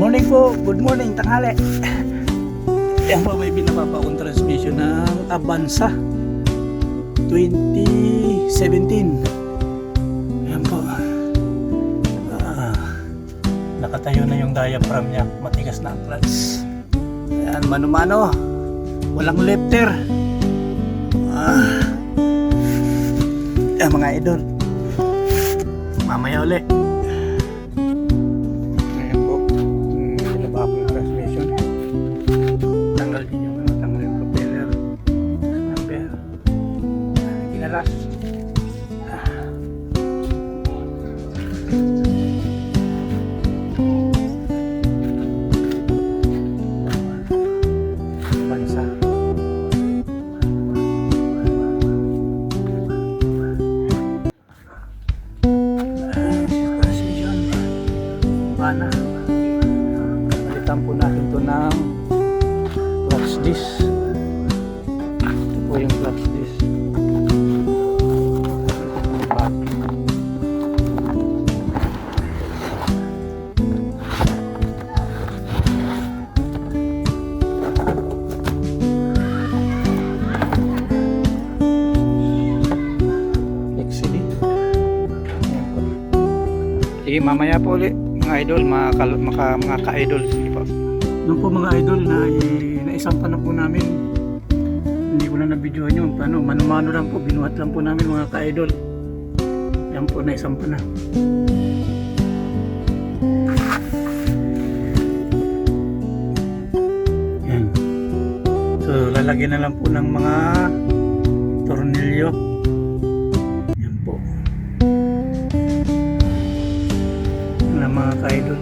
Morning po, good morning, tanghali. Yan po, may binababa akong transmission ng Avanza 2017. Yan po. Nakatayo na yung diaphragm niya, matigas na ang clutch. Ayan, mano-mano, walang lifter. Yan mga idol, mamaya ulit. Palitan po natin ito ng clutch disc. Ito po yung clutch disc. Sige, mamaya po ulit mga idol, mga ka-idol. Sige po. Doon po mga idol na naisampan na po namin. Hindi ko na na-videohan yun. Mano-mano lang po, binuhat lang po namin mga ka-idol. Yan po, naisampan na. Yan. So, lalagyan na lang po ng mga tornilyo. Mga ka-idol.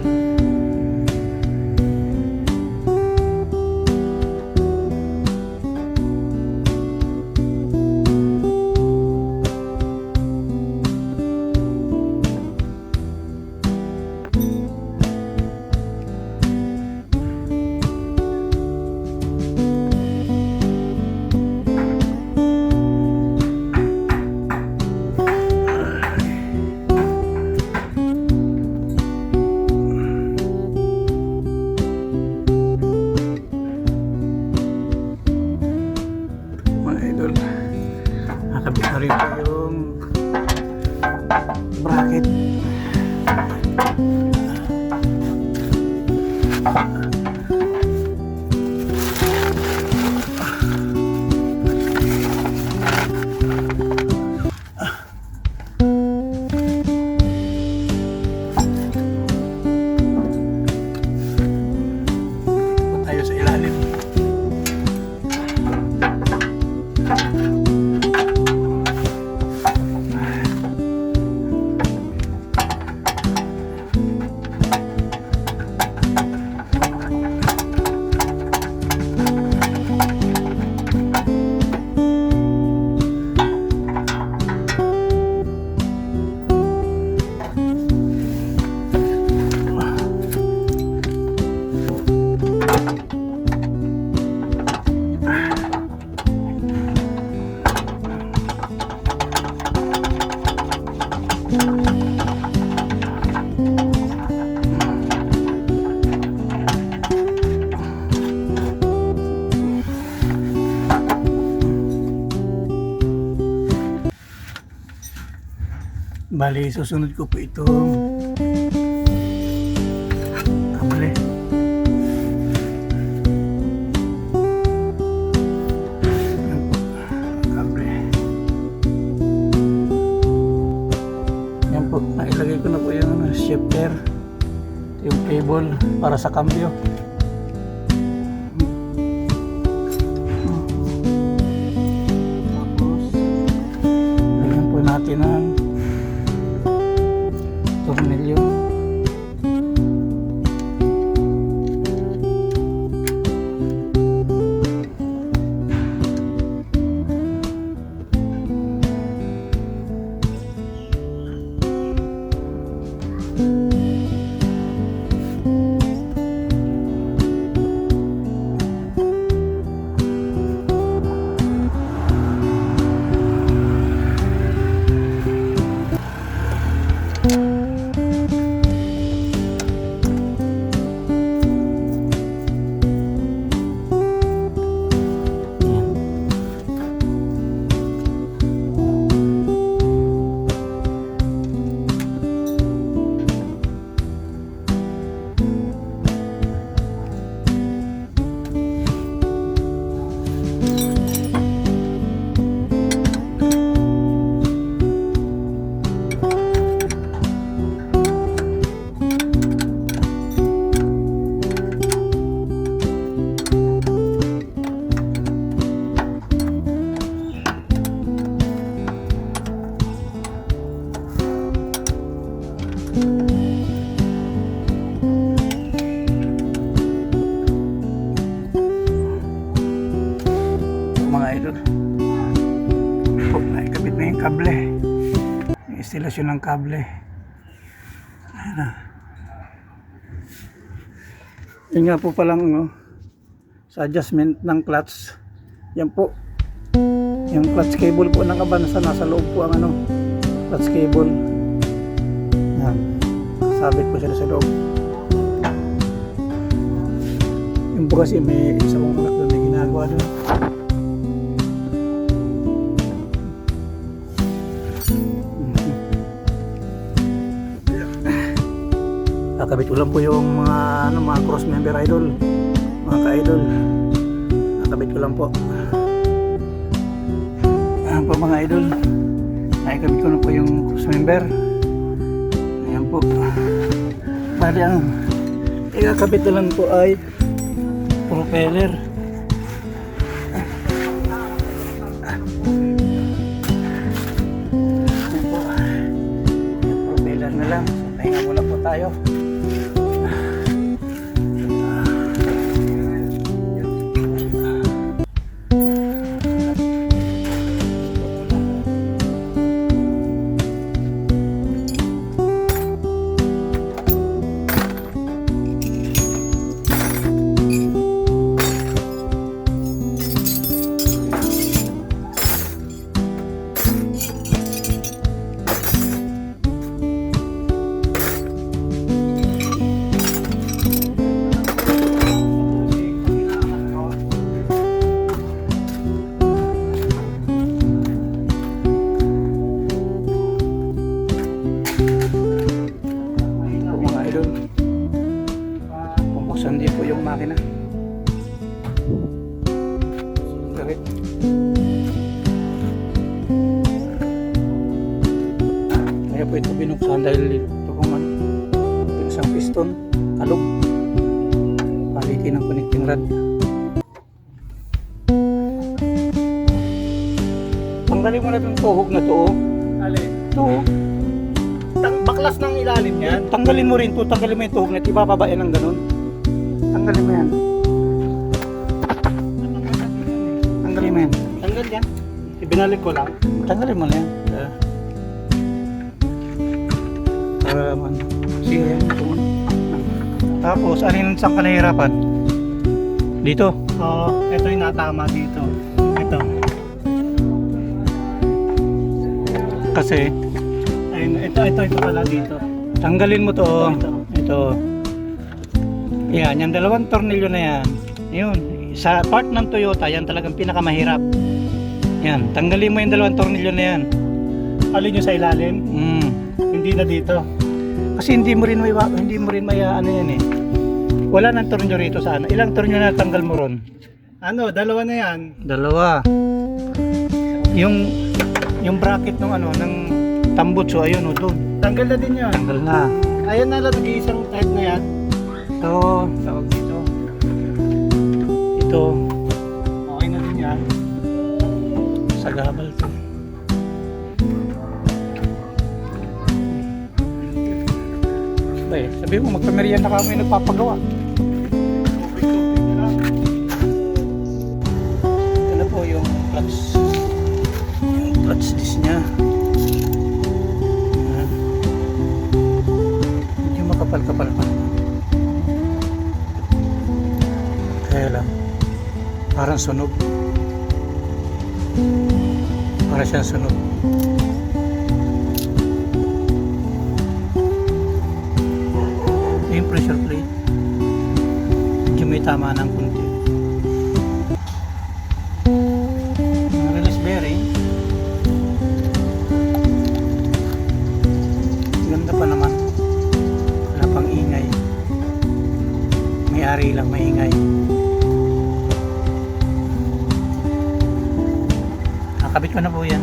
Nakabit na rin po yung bracket. Tayo sa ilalim. Bali, susunod ko po itong kable. Yan po, nailagay ko na po yung shifter, yung cable para sa cambio. Tapos lagyan po natin ang tornilyo. Ventilasyon ng kable. Ayan na. Yun nga po palang sa adjustment ng clutch. Yan po. Yung clutch cable po ng Avanza, nasa loob po ang clutch cable. Yan. Sabit po sila sa loob. Yung po kasi may isa kong anak doon na ginagawa doon. Kakabit ko lang po yung mga cross member idol, mga ka-idol. Kakabit ko lang po. Ayan po mga idol, nakikabit ko na po yung cross member. Ayan po. Bali ang ikakabit na lang po ay propeller. Ayan po. Propeller na lang. So, pahinga muna po tayo. Bubuksan din po yung makina. Okay. Kaya po ito binuksan dahil ito kung isang piston, kalog, palitin ng connecting rod. Tanggalin mo na itong tuhog na to. Alin? Ito. Baklas ng ilalim yan. Tanggalin mo rin po, tanggalin mo yung tuhog na ito, ibababain ng ganun. Tanggalin mo yan. Tanggalin mo yan. Tanggal yan. Ibinalik ko lang. Tanggalin mo na yan. Para man. Sige, ito mo. Tapos, alin saan ka nahihirapan? Dito. Oo, ito yung natama dito. Ito. Kasi, Ayun, ito pala dito. tanggalin mo to. Ito. Ito. Yan, yung dalawang tornilyo na yan. Yun. Sa part ng Toyota, yan talagang pinakamahirap. Yan, tanggalin mo yung dalawang tornilyo na yan. Alin yung sa ilalim? Hindi na dito. Kasi hindi mo rin may ano yan eh. Wala nang tornilyo rito sa ano. Ilang tornilyo na tanggal mo ron? Ano, dalawa na yan. Dalawa. Yung bracket ng tambutso, ayun o doon. Tanggal na din yan. Tanggal na. Ayan na lang, nag-iisang type na yan. Ito. Tawag dito. Ito. Okay na din yan. Sa gabal to. Bay, sabi mo magpamerienda kami nagpapagawa. Tubig-tubig na lang. Ito na po yung clutch disc niya. Ayan. Medyo makapal-kapal pa. Kaya lang, parang sunog. Para siyang sunog. Yung pressure plate, medyo may tama ng kunti. Yung release bearing, ganda pa naman. Wala pang ingay. May-ari lang maingay. Nakabit ko na po yan.